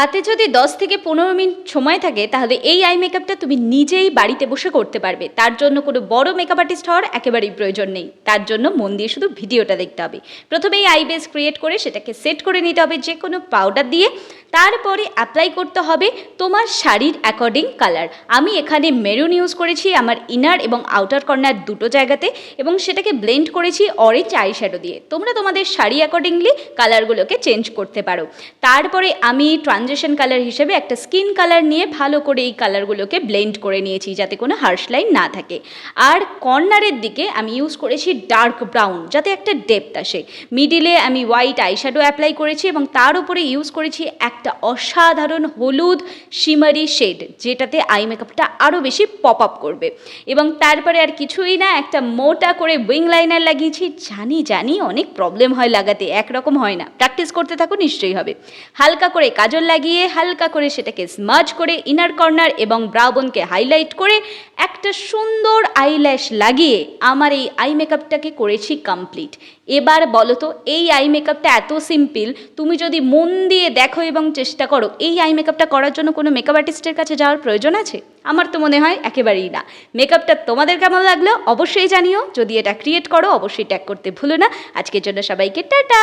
হাতে যদি 10 থেকে 15 মিনিট সময় থাকে তাহলে এই আই মেকআপটা তুমি নিজেই বাড়িতে বসে করতে পারবে। তার জন্য কোনো বড় মেকআপ আর্টিস্ট হওয়ার একেবারেই প্রয়োজন নেই। তার জন্য মন দিয়ে শুধু ভিডিওটা দেখতে হবে। প্রথমেই আই বেস ক্রিয়েট করে সেটাকে সেট করে নিতে হবে যে কোনো পাউডার দিয়ে। তারপরে অ্যাপ্লাই করতে হবে তোমার শাড়ির অ্যাকর্ডিং কালার। আমি এখানে মেরুন ইউজ করেছি আমার ইনার এবং আউটার কর্নার দুটো জায়গাতে, এবং সেটাকে ব্লেন্ড করেছি অরেঞ্জ আই শ্যাডো দিয়ে। তোমরা তোমাদের শাড়ি অ্যাকর্ডিংলি কালারগুলোকে চেঞ্জ করতে পারো। তারপরে আমি ট্রানজিশন কালার হিসেবে একটা স্কিন কালার নিয়ে ভালো করে এই কালারগুলোকে ব্লেন্ড করে নিয়েছি যাতে কোনো হার্শ লাইন না থাকে। আর কর্নারের দিকে আমি ইউজ করেছি ডার্ক ব্রাউন যাতে একটা ডেপথ আসে। মিডিলে আমি হোয়াইট আইশ্যাডো অ্যাপ্লাই করেছি এবং তার উপরে ইউজ করেছি একটা অসাধারণ হলুদ শিমারি শেড যেটাতে আই মেকআপটা আরও বেশি পপ আপ করবে। এবং তারপরে আর কিছুই না, একটা মোটা করে উইং লাইনার লাগিয়েছি। জানি অনেক প্রবলেম হয় লাগাতে, একরকম হয় না, প্র্যাকটিস করতে থাকো নিশ্চয়ই হবে। হালকা করে কাজল লাগিয়ে হালকা করে সেটাকে স্মাজ করে ইনার কর্নার এবং ব্রাউ বোনকে হাইলাইট করে একটা সুন্দর আইল্যাশ লাগিয়ে আমার এই আই মেকআপটাকে করেছি কমপ্লিট। এবার বলো তো, এই আই মেকআপটা এত সিম্পল, তুমি যদি মন দিয়ে দেখো এবং চেষ্টা করো, এই আই মেকআপটা করার জন্য কোনো মেকআপ আর্টিস্টের কাছে যাওয়ার প্রয়োজন আছে? আমার তো মনে হয় একেবারেই না। মেকআপটা তোমাদের কেমন লাগলো অবশ্যই জানিও। যদি এটা ক্রিয়েট করো অবশ্যই ট্যাগ করতে ভুলো না। আজকের জন্য সবাইকে টাটা।